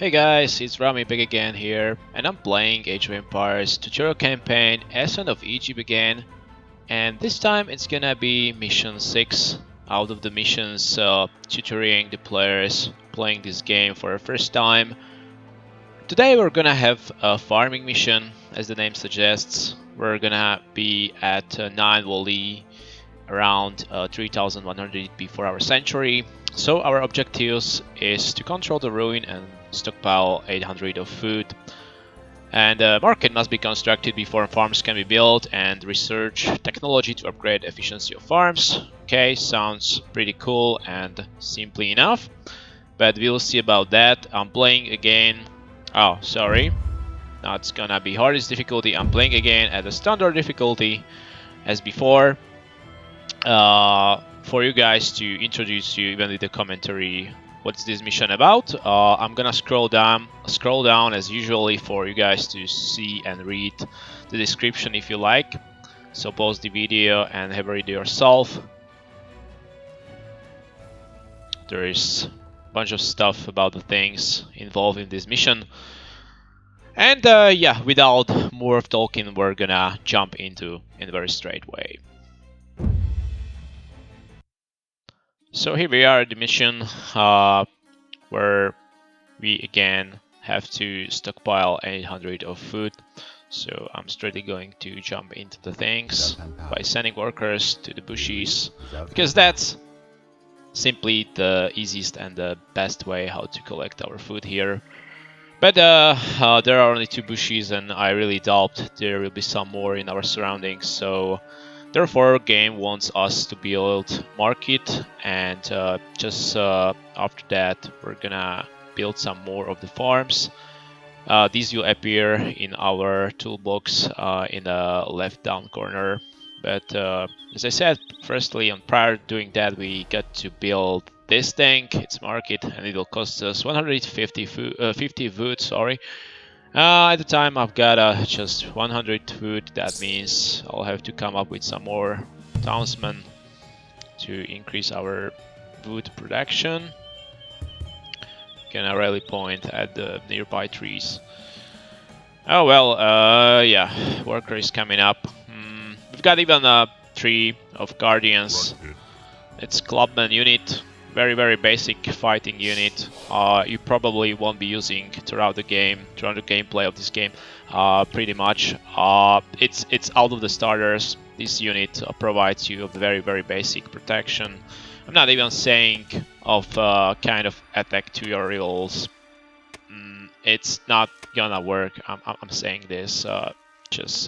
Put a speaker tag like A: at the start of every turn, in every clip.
A: Hey guys, it's Rami back again here, and I'm playing Age of Empires tutorial campaign Ascent of Egypt again, and this time it's gonna be mission 6 out of the missions tutoring the players playing this game for the first time. Today we're gonna have a farming mission, as the name suggests. We're gonna be at 9 Wali, around 3100 before our century. So our objectives is to control the ruin and stockpile 800 of food. And a market must be constructed before farms can be built, and research technology to upgrade efficiency of farms. Okay, sounds pretty cool and simply enough, but we'll see about that. I'm playing again. Oh, sorry. Now it's gonna be hardest difficulty. I'm playing again at the standard difficulty as before. For you guys to introduce you, even with the commentary, what's this mission about. I'm gonna scroll down as usually for you guys to see and read the description if you like. So pause the video and have a read yourself. There is a bunch of stuff about the things involved in this mission. And yeah, without more of talking, we're gonna jump into in a very straight way. So here we are at the mission where we again have to stockpile 800 of food. So I'm straightly going to jump into the things by sending workers to the bushes, because that's simply the easiest and the best way how to collect our food here. But there are only 2 bushes, and I really doubt there will be some more in our surroundings. So therefore, game wants us to build market, and just after that, we're gonna build some more of the farms. These will appear in our toolbox in the left down corner. But as I said, firstly, on prior to doing that, we got to build this thing. It's market, and it will cost us 150 50 wood. Sorry. At the time I've got just 100 food. That means I'll have to come up with some more townsmen to increase our wood production. Can I rally point at the nearby trees? Oh well, yeah, worker is coming up. We've got even a tree of guardians. It's clubman unit. Very basic fighting unit. You probably won't be using throughout the gameplay of this game. Pretty much. It's out of the starters. This unit provides you with very basic protection. I'm not even saying of kind of attack tutorials. It's not gonna work. I'm saying this. Just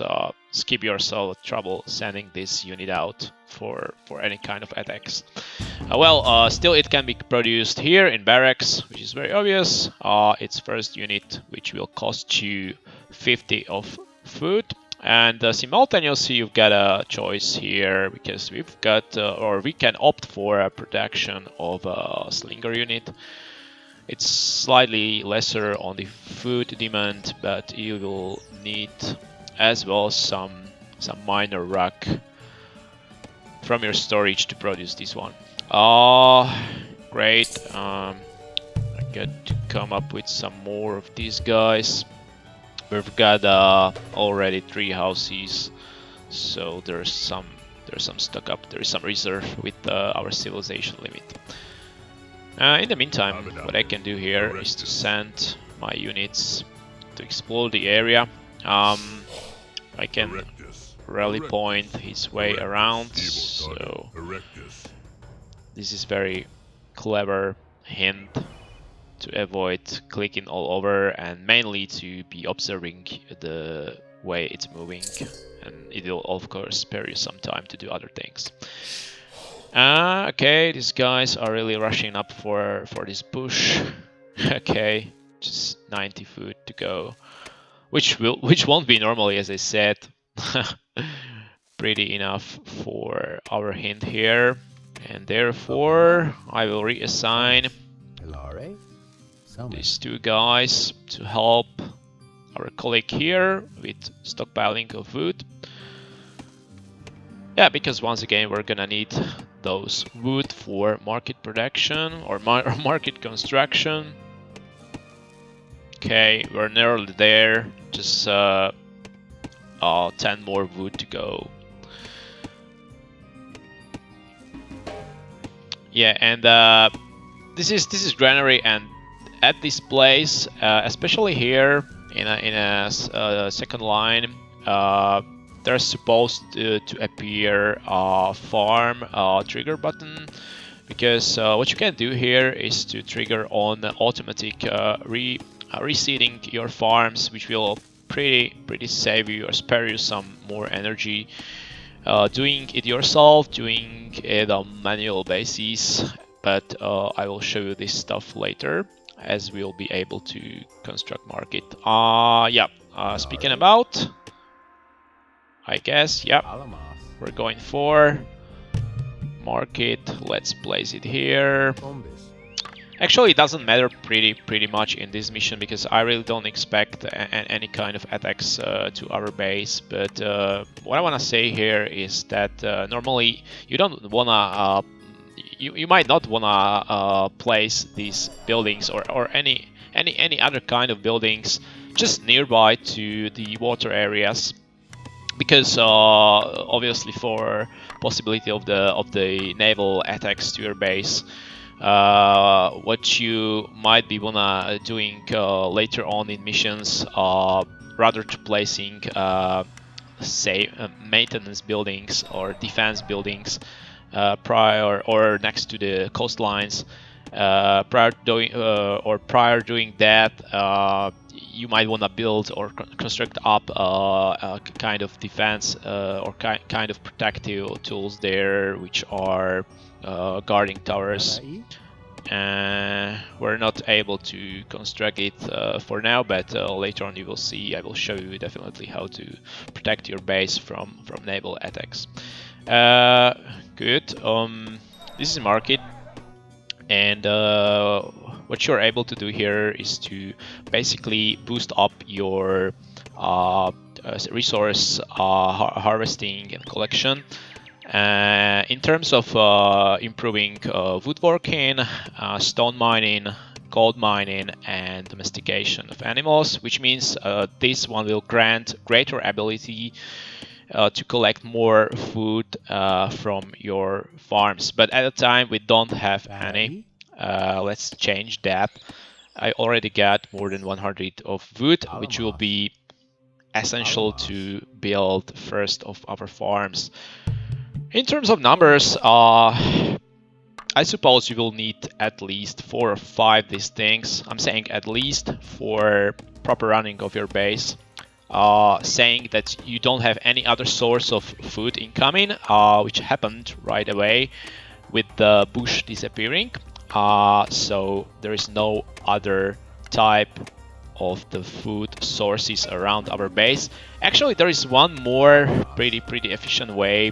A: skip yourself trouble sending this unit out for any kind of attacks. Still it can be produced here in barracks, which is very obvious. It's first unit, which will cost you 50 of food. And simultaneously you've got a choice here, because we've got, or we can opt for a production of a slinger unit. It's slightly lesser on the food demand, but you will need as well some minor rock from your storage to produce this one. Great. I get to come up with some more of these guys. We've got already 3 houses, so there's some stock up. There is some reserve with our civilization limit. In the meantime, what I can do here is to send my units to explore the area. I can rally point his way around, so this is very clever hint to avoid clicking all over, and mainly to be observing the way it's moving, and it will of course spare you some time to do other things. Okay, these guys are really rushing up for this bush. Okay, just 90 food to go, which won't be normally, as I said. Pretty enough for our hint here, and therefore I will reassign these 2 guys to help our colleague here with stockpiling of food. Yeah, because once again we're gonna need those wood for market production or market construction. Okay, we're nearly there. Just 10 more wood to go. Yeah, and this is granary, and at this place, especially here in a second line, there's supposed to appear a farm trigger button, because what you can do here is to trigger on automatic reseeding your farms, which will pretty save you or spare you some more energy. Doing it yourself, doing it on manual basis, but I will show you this stuff later as we'll be able to construct market. Yeah, speaking about, I guess, yeah, we're going for market. Let's place it here. Actually, it doesn't matter pretty much in this mission, because I really don't expect any kind of attacks to our base. But what I want to say here is that normally you don't wanna you might not wanna place these buildings or any other kind of buildings just nearby to the water areas, because obviously for possibility of the naval attacks to your base. What you might be wanna doing later on in missions, rather to placing say maintenance buildings or defense buildings prior or next to the coastlines. Prior doing that, you might want to build or construct up a kind of defense or kind of protective tools there, which are guarding towers. We're not able to construct it for now, but later on you will see. I will show you definitely how to protect your base from naval attacks. Good. This is market, and what you're able to do here is to basically boost up your resource harvesting and collection. In terms of improving woodworking, stone mining, gold mining, and domestication of animals, which means this one will grant greater ability to collect more food from your farms. But at the time we don't have any. Let's change that. I already got more than 100 of wood, which will be essential to build first of our farms. In terms of numbers, I suppose you will need at least 4 or 5 these things. I'm saying at least for proper running of your base. Saying that you don't have any other source of food incoming, which happened right away with the bush disappearing. So there is no other type of the food sources around our base. Actually, there is one more pretty efficient way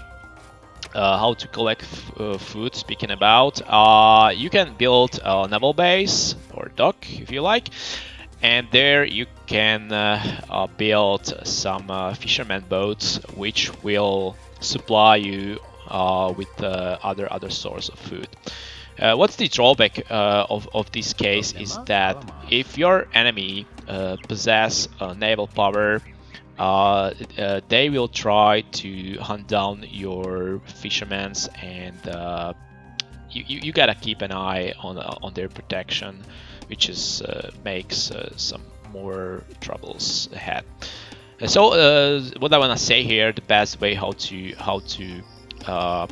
A: how to collect food. Speaking about, you can build a naval base or dock if you like, and there you can build some fisherman boats, which will supply you with other source of food. What's the drawback of this case is that if your enemy possess naval power, they will try to hunt down your fishermen, and you gotta keep an eye on their protection, which is makes some more troubles ahead. So what I wanna say here, the best way how to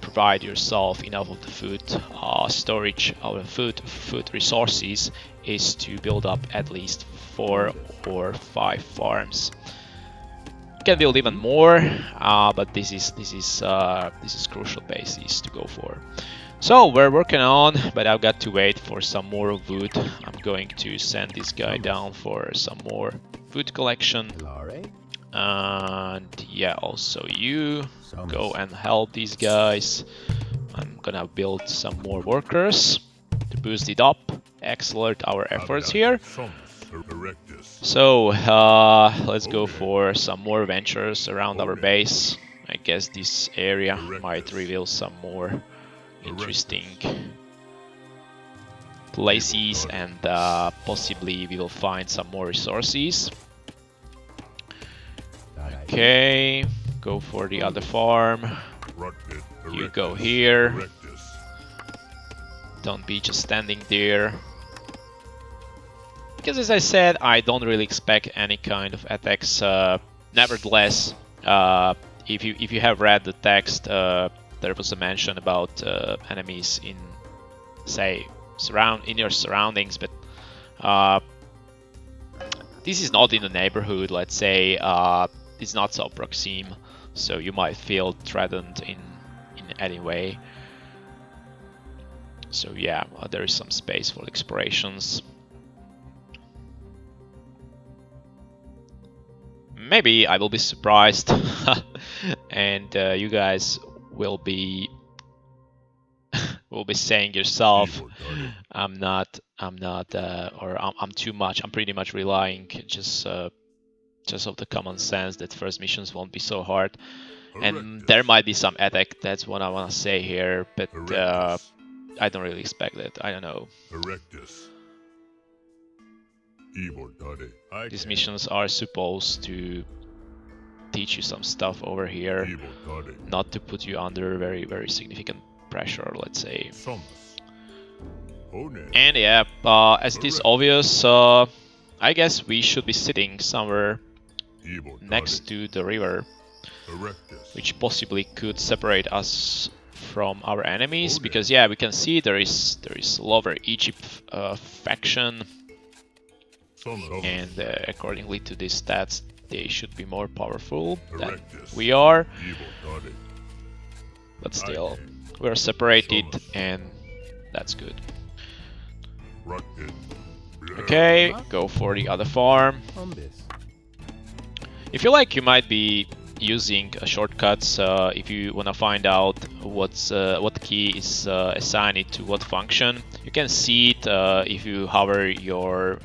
A: provide yourself enough of the food storage or food resources is to build up at least 4 or 5 farms. You can build even more, but this is crucial basis to go for. So we're working on, but I've got to wait for some more wood. I'm going to send this guy down for some more food collection. And yeah, also you go and help these guys. I'm gonna build some more workers to boost it up, accelerate our efforts here. So let's go for some more ventures around our base. I guess this area might reveal some more interesting places, and possibly we will find some more resources. Okay, go for the other farm. You go here. Don't be just standing there. Because as I said, I don't really expect any kind of attacks. Nevertheless, if you have read the text, there was a mention about enemies in, say, in your surroundings, but this is not in the neighborhood. Let's say it's not so proxime, so you might feel threatened in any way. So yeah, there is some space for explorations. Maybe I will be surprised, and you guys will be saying yourself, I'm too much. I'm pretty much relying just of the common sense that first missions won't be so hard, and there might be some attack. That's what I want to say here, but I don't really expect it. I don't know. These missions are supposed to teach you some stuff over here, not to put you under very, very significant pressure, let's say. And yeah, as it is obvious, I guess we should be sitting somewhere next to the river, which possibly could separate us from our enemies, because yeah, we can see there is Lower Egypt faction, and accordingly to these stats, they should be more powerful than we are. But still, we're separated, and that's good. Okay, go for the other farm. If you like, you might be using shortcuts if you want to find out what key is assigned to what function. You can see it if you hover your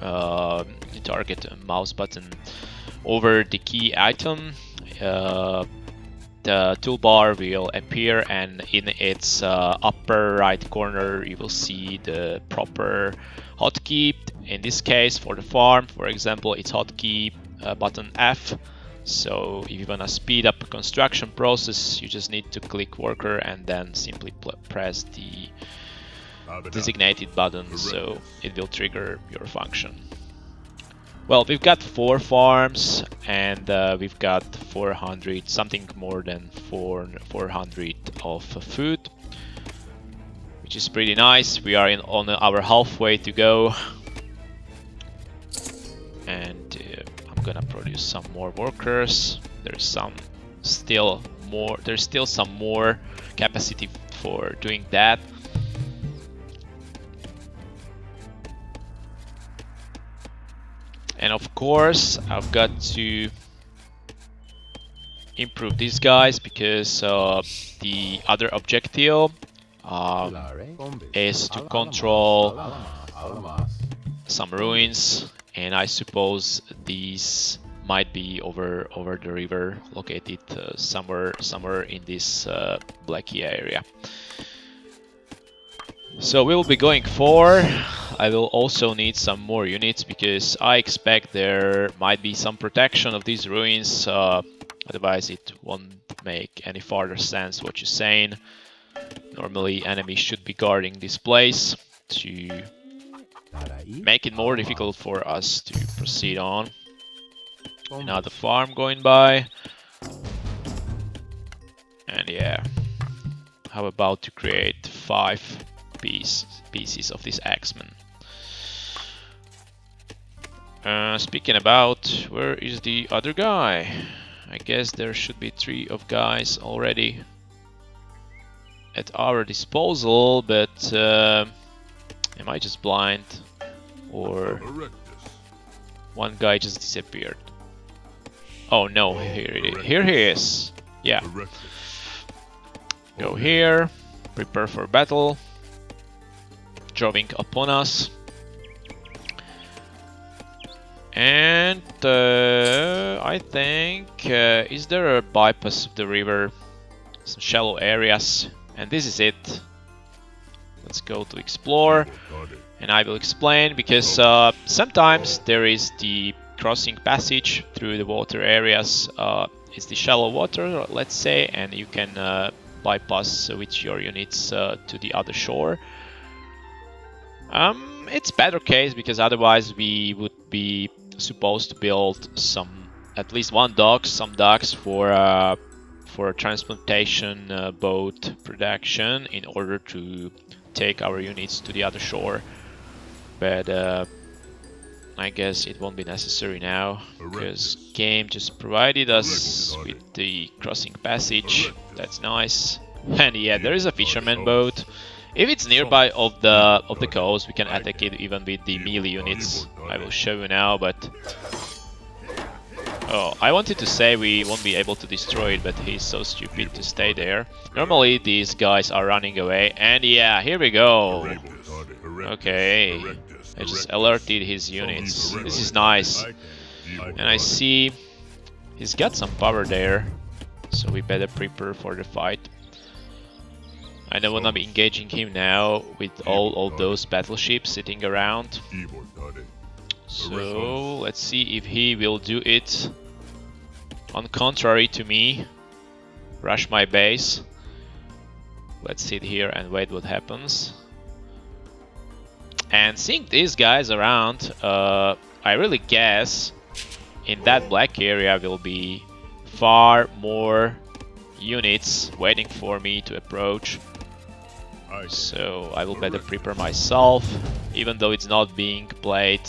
A: target mouse button over the key item. The toolbar will appear, and in its upper right corner you will see the proper hotkey. In this case, for the farm, for example, it's hotkey button F. So if you want to speed up the construction process, you just need to click worker and then simply press the designated button, so it will trigger your function. Well, we've got 4 farms, and we've got 400, something more than 400 of food, which is pretty nice. We are on our halfway to go, and I'm gonna produce some more workers. There's still some more capacity for doing that. And of course, I've got to improve these guys, because the other objective is to control some ruins, and I suppose these might be over the river, located somewhere in this Blackie area. So we will be going forward. I will also need some more units, because I expect there might be some protection of these ruins. Otherwise it won't make any further sense what you're saying. Normally enemies should be guarding this place to make it more difficult for us to proceed on. Another farm going by. And yeah, how about to create 5 pieces of this axeman. Speaking about, where is the other guy? I guess there should be 3 of guys already at our disposal, but am I just blind, or one guy just disappeared? Oh no, here he is. Yeah. Go here, prepare for battle. Drawing upon us, and I think is there a bypass of the river? Some shallow areas, and this is it. Let's go to explore. And I will explain because sometimes there is the crossing passage through the water areas. It's the shallow water, let's say, and you can bypass with your units to the other shore. It's better case because otherwise we would be supposed to build at least some docks for transportation boat production in order to take our units to the other shore. But I guess it won't be necessary now because game just provided us with the crossing passage. That's nice. And yeah, there is a fisherman boat. If it's nearby of the coast, we can attack it even with the melee units. I will show you now, but oh, I wanted to say we won't be able to destroy it, but he's so stupid to stay there. Normally these guys are running away, and yeah, here we go. Okay, I just alerted his units. This is nice. And I see he's got some power there, so we better prepare for the fight. I don't wanna be engaging him now with all of those battleships sitting around. So let's see if he will do it. On contrary to me, rush my base. Let's sit here and wait what happens. And seeing these guys around, I really guess in that black area will be far more units waiting for me to approach. So I will better prepare myself, even though it's not being played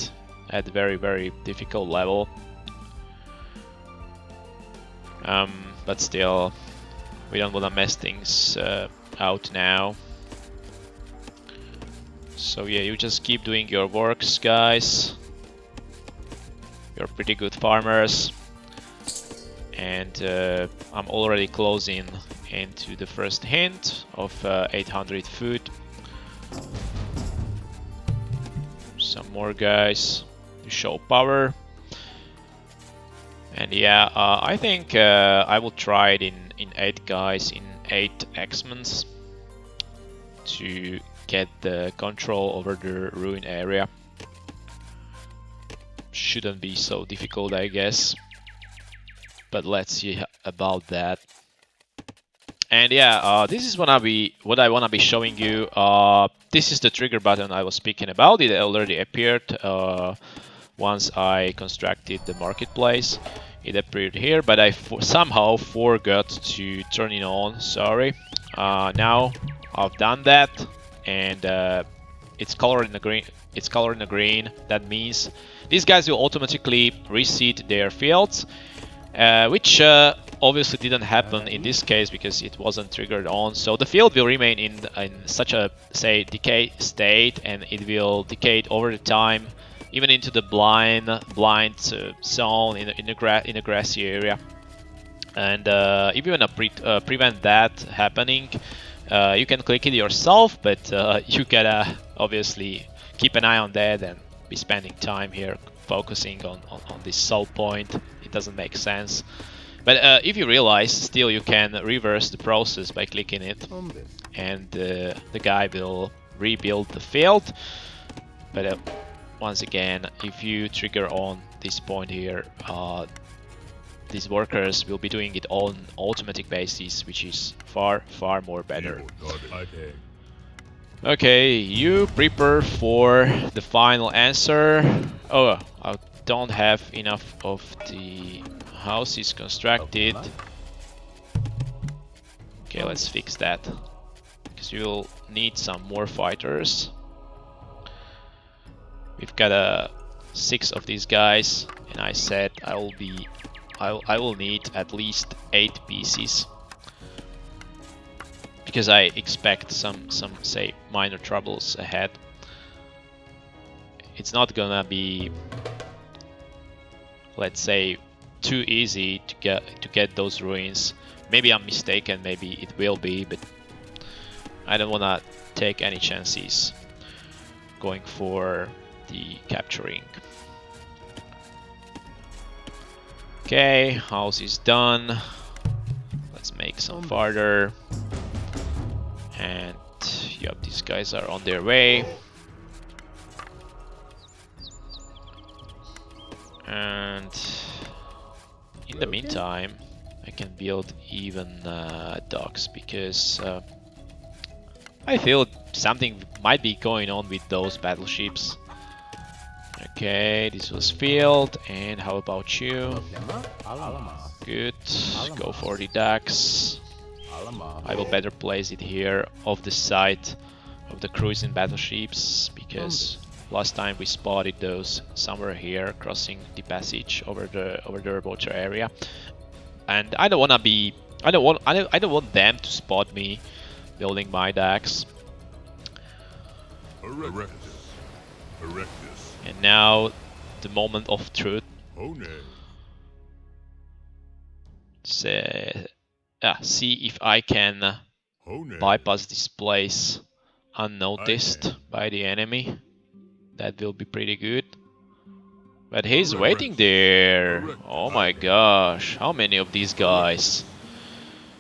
A: at very difficult level. But still, we don't want to mess things out now. So yeah, you just keep doing your works, guys. You're pretty good farmers. And I'm already closing into the first hint of 800 food. Some more guys to show power. And yeah, I think I will try it in 8 guys, in 8 X-Men to get the control over the ruin area. Shouldn't be so difficult, I guess. But let's see about that. And yeah, this is what I wanna be showing you. This is the trigger button I was speaking about. It already appeared once I constructed the marketplace. It appeared here, but I somehow forgot to turn it on. Sorry. Now I've done that, and it's colored in the green. It's colored in the green. That means these guys will automatically reseed their fields. Which obviously didn't happen in this case because it wasn't triggered on. So the field will remain in such a, say, decay state, and it will decay over the time, even into the blind zone in the grassy area. And if you want to prevent that happening, you can click it yourself, but you gotta obviously keep an eye on that and be spending time here focusing on this sole point. It doesn't make sense. But if you realize, still you can reverse the process by clicking it, and the guy will rebuild the field. But once again, if you trigger on this point here, these workers will be doing it on automatic basis, which is far more better. Okay, you prepare for the final answer. Oh, I don't have enough of the houses constructed. Okay, let's fix that, because we will need some more fighters. We've got 6 of these guys, and I said I will need at least 8 pieces, because I expect some say minor troubles ahead. It's not gonna be, let's say, too easy to get those ruins. Maybe I'm mistaken, maybe it will be, but I don't wanna take any chances going for the capturing. Okay, house is done. Let's make some farther. And yep, these guys are on their way. And in the meantime, I can build even docks because I feel something might be going on with those battleships. Okay, this was filled, and how about you? Good, go for the docks. I will better place it here off the side of the cruising battleships because last time we spotted those somewhere here crossing the passage over the water area, and I don't want them to spot me building my decks. And now the moment of truth. See if I can bypass this place unnoticed by the enemy. That will be pretty good. But he's waiting there. Oh my gosh, how many of these guys?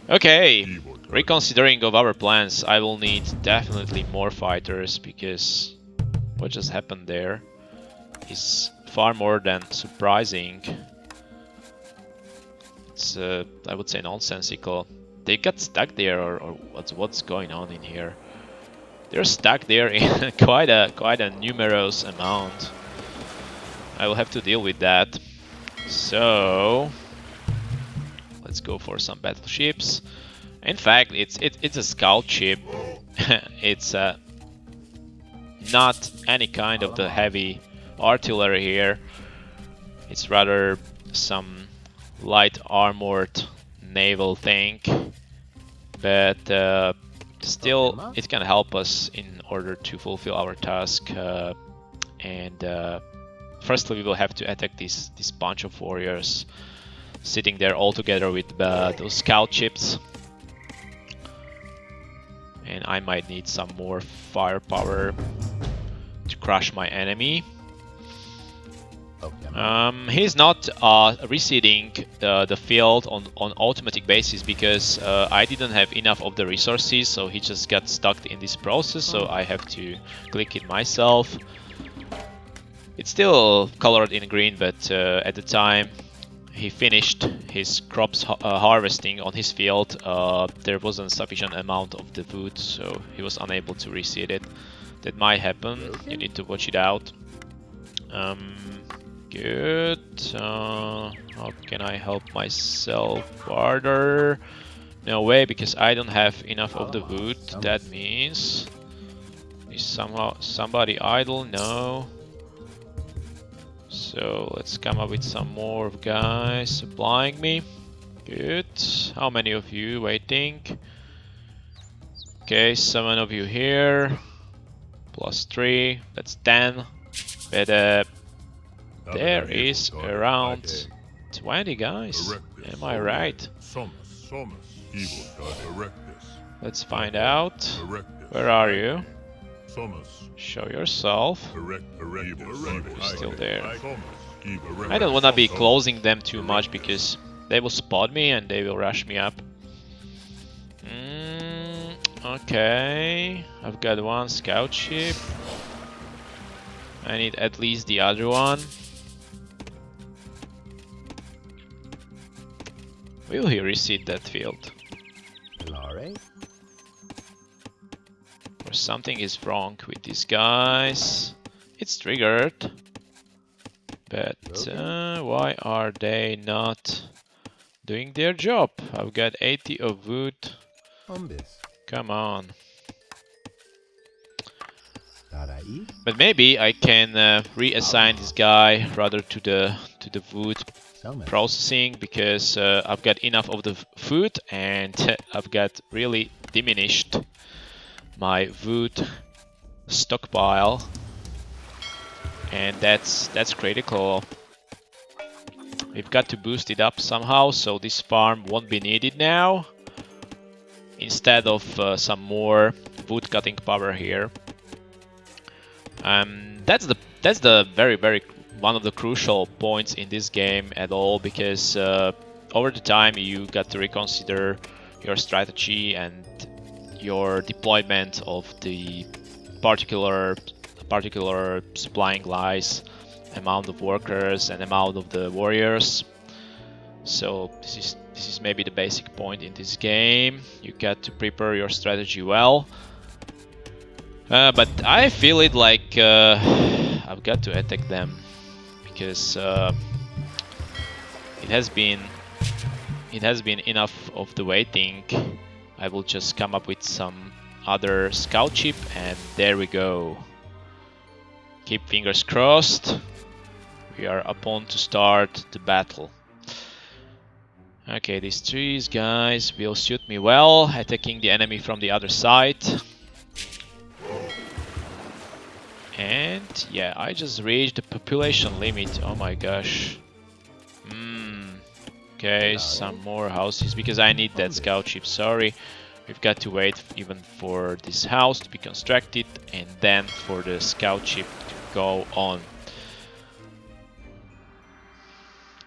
A: Okay, reconsidering of our plans, I will need definitely more fighters because what just happened there is far more than surprising. It's I would say nonsensical. They got stuck there, or what's going on in here? They're stuck there in quite a numerous amount. I will have to deal with that. So let's go for some battleships. In fact, it's a scout ship. It's not any kind of the heavy artillery here. It's rather some light armored naval thing, but still it can help us in order to fulfill our task. Firstly, we will have to attack this bunch of warriors sitting there all together with those scout ships, and I might need some more firepower to crush my enemy. He's not reseeding the field on automatic basis because I didn't have enough of the resources, so he just got stuck in this process, so I have to click it myself. It's still colored in green, but at the time he finished his crops harvesting on his field, there wasn't sufficient amount of the food, so he was unable to reseed it. That might happen, you need to watch it out. Good. How can I help myself further? No way, because I don't have enough of the wood. That means is somebody idle? No. So let's come up with some more guys supplying me. Good. How many of you waiting? Okay, 7 of you here. Plus 3, that's 10. But there is around 20 guys. Am I right? Let's find out. Where are you? Show yourself. You're still there. I don't want to be closing them too much because they will spot me and they will rush me up. Okay, I've got one scout ship. I need at least the other one. Will he reseed that field? Or something is wrong with these guys. It's triggered. But why are they not doing their job? I've got 80 of wood. Come on. But maybe I can reassign this guy rather to the wood processing because I've got enough of the food and I've got really diminished my wood stockpile, and that's critical. We've got to boost it up somehow so this farm won't be needed now, instead of some more wood cutting power here. That's the very one of the crucial points in this game at all, because over the time you got to reconsider your strategy and your deployment of the particular supplying lines amount of workers and amount of the warriors. So this is maybe the basic point in this game. You got to prepare your strategy well. But I feel it like I've got to attack them because it has been enough of the waiting. I will just come up with some other scout ship, and there we go. Keep fingers crossed. We are upon to start the battle. Okay, these trees guys will suit me well, attacking the enemy from the other side. And yeah, I just reached the population limit. Oh my gosh. Okay, some more houses because I need that scout ship. Sorry, we've got to wait even for this house to be constructed and then for the scout ship to go on.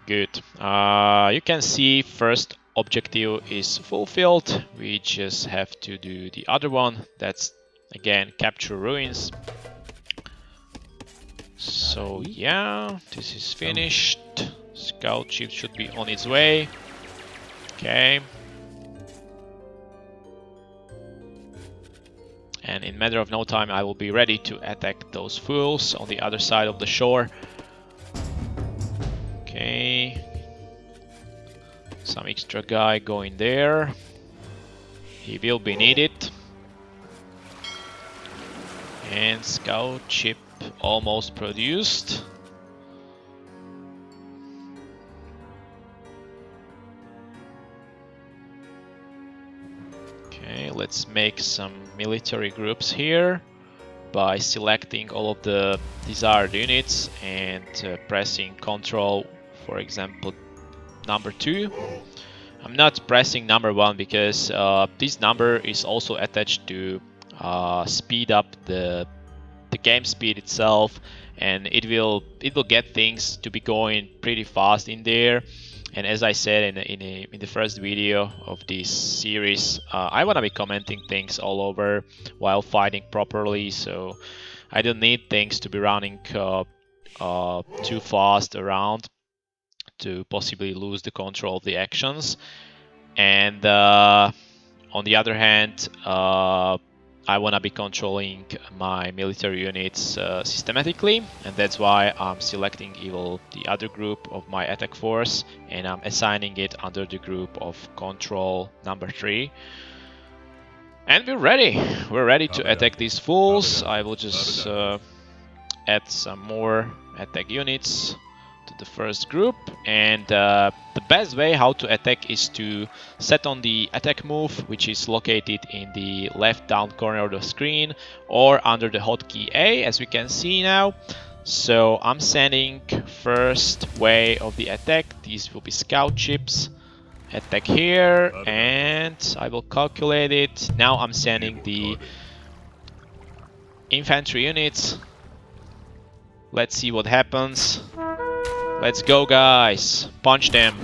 A: Good. You can see first objective is fulfilled. We just have to do the other one. That's again capture ruins. So yeah, this is finished. Scout ship should be on its way. Okay. And in matter of no time I will be ready to attack those fools on the other side of the shore. Okay. Some extra guy going there. He will be needed. And scout ship almost produced. Okay, let's make some military groups here by selecting all of the desired units and pressing Control, for example, number 2. I'm not pressing number 1 because this number is also attached to speed up the game speed itself, and it will get things to be going pretty fast in there. And as I said in the first video of this series, I want to be commenting things all over while fighting properly, so I don't need things to be running too fast around to possibly lose the control of the actions. And on the other hand, I want to be controlling my military units systematically, and that's why I'm selecting the other group of my attack force, and I'm assigning it under the group of control number 3. And we're ready to attack these fools. I will just add some more attack units to the first group, and the best way how to attack is to set on the attack move, which is located in the left down corner of the screen or under the hotkey A, as we can see now. So I'm sending first way of the attack. These will be scout ships. Attack here, and I will calculate it. Now I'm sending the infantry units. Let's see what happens. Let's go, guys. Punch them.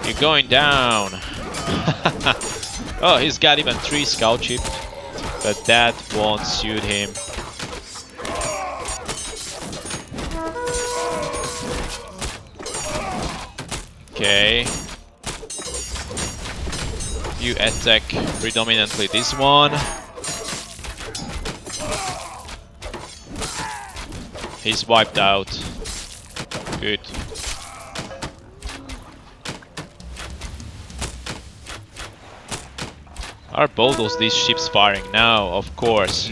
A: You're going down. Oh, he's got even 3 scout ships, but that won't suit him. Okay. You attack predominantly this one. He's wiped out. Good. Are both of these ships firing now? Of course.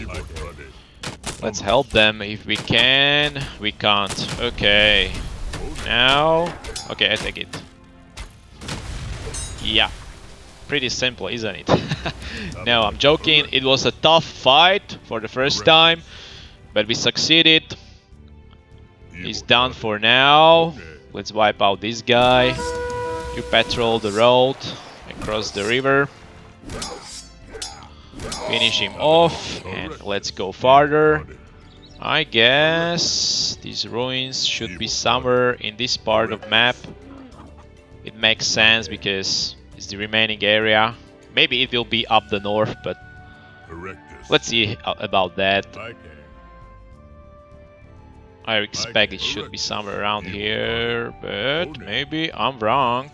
A: Let's help them if we can. We can't. Okay. Now. Okay, I take it. Yeah. Pretty simple, isn't it? No, I'm joking. It was a tough fight for the first time, but we succeeded. He's done for now. Let's wipe out this guy. You patrol the road across the river. Finish him off, and let's go farther. I guess these ruins should be somewhere in this part of map. It makes sense because it's the remaining area. Maybe it will be up the north, but Let's see about that. I expect it should be somewhere around here, but maybe I'm wrong.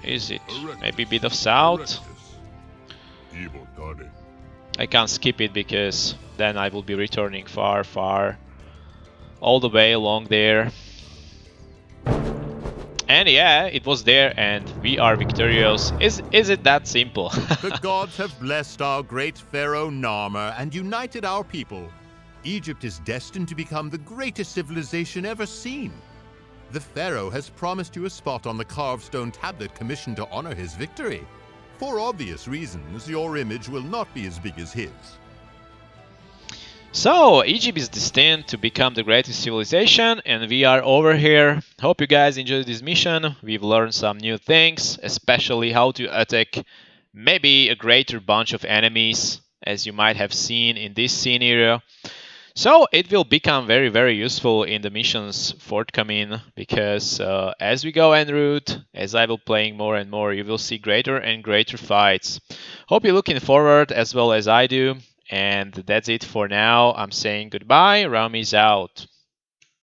A: Is it? Maybe a bit of south? I can't skip it because then I will be returning far, far, all the way along there. And yeah, it was there and we are victorious. Is it that simple?
B: The gods have blessed our great pharaoh Narmer and united our people. Egypt is destined to become the greatest civilization ever seen. The pharaoh has promised you a spot on the carved stone tablet commissioned to honor his victory. For obvious reasons, your image will not be as big as his.
A: So, Egypt is destined to become the greatest civilization, and we are over here. Hope you guys enjoyed this mission. We've learned some new things, especially how to attack maybe a greater bunch of enemies, as you might have seen in this scenario. So it will become very, very useful in the missions forthcoming because as we go en route, as I will playing more and more, you will see greater and greater fights. Hope you're looking forward as well as I do. And that's it for now. I'm saying goodbye. Rami's out.